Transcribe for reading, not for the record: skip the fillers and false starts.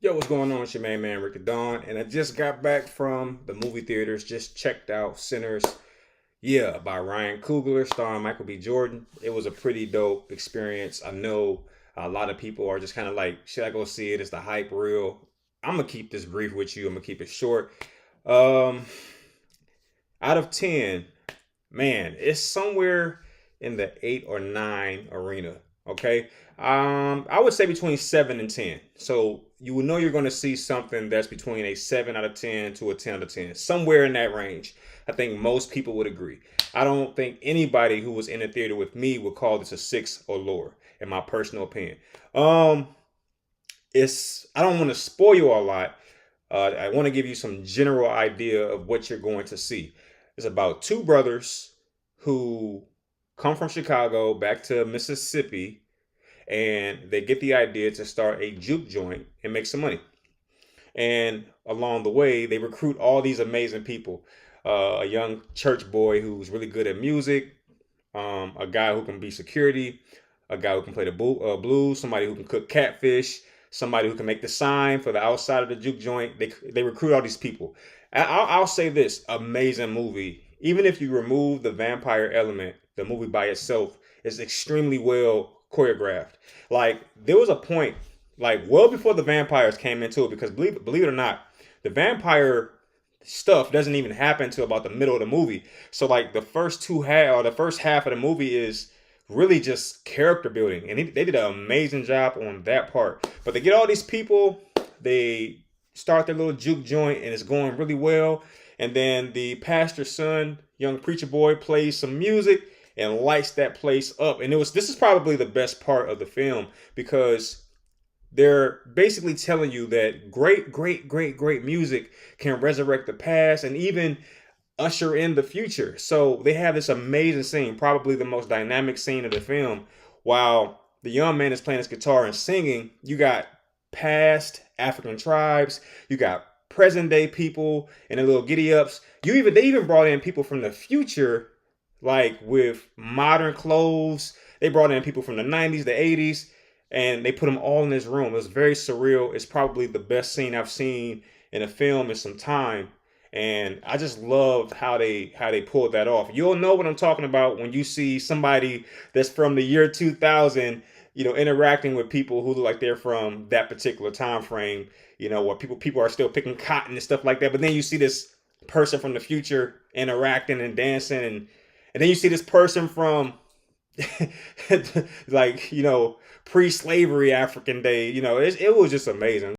Yo, what's going on? It's your man Ricky Dawn, and I just got back from the movie theaters. Just checked out Sinners, yeah, by Ryan Coogler, starring Michael B. Jordan. It was a pretty dope experience. I know a lot of people are just kind of like, should I go see it? Is the hype real? I'm gonna keep this brief with you. I'm gonna keep it short. Um, Out of 10, man, it's somewhere in the 8 or 9 arena. Okay. I would say between 7 and 10. So you will know you're going to see something that's between a 7 out of 10 to a 10 out of 10, somewhere in that range. I think most people would agree. I don't think anybody who was in the theater with me would call this a 6 or lower, in my personal opinion. Um, I don't want to spoil you a lot. I want to give you some general idea of what you're going to see. It's about two brothers who come from Chicago back to Mississippi, and they get the idea to start a juke joint and make some money. And along the way, they recruit all these amazing people. A young church boy who's really good at music, a guy who can be security, a guy who can play the blues, somebody who can cook catfish, somebody who can make the sign for the outside of the juke joint. They recruit all these people. I'll say this: amazing movie. Even if you remove the vampire element, the movie by itself is extremely well choreographed. Like there was a point, like well before the vampires came into it, because believe it or not, the vampire stuff doesn't even happen until about the middle of the movie. So like the first half of the movie is really just character building, and they did an amazing job on that part. But they get all these people, they start their little juke joint, and it's going really well. And then the pastor's son, young preacher boy, plays some music and lights that place up. And this is probably the best part of the film, because they're basically telling you that great music can resurrect the past and even usher in the future. So they have this amazing scene, probably the most dynamic scene of the film. While the young man is playing his guitar and singing, you got past African tribes, you got present day people and the little giddy ups. They even brought in people from the future, like with modern clothes. They brought in people from the 90s, the 80s, and they put them all in this room. It was very surreal. It's probably the best scene I've seen in a film in some time. And I just loved how they pulled that off. You'll know what I'm talking about when you see somebody that's from the year 2000, interacting with people who look like they're from that particular time frame, where people are still picking cotton and stuff like that. But then you see this person from the future interacting and dancing, and then you see this person from like, pre-slavery African day. It was just amazing.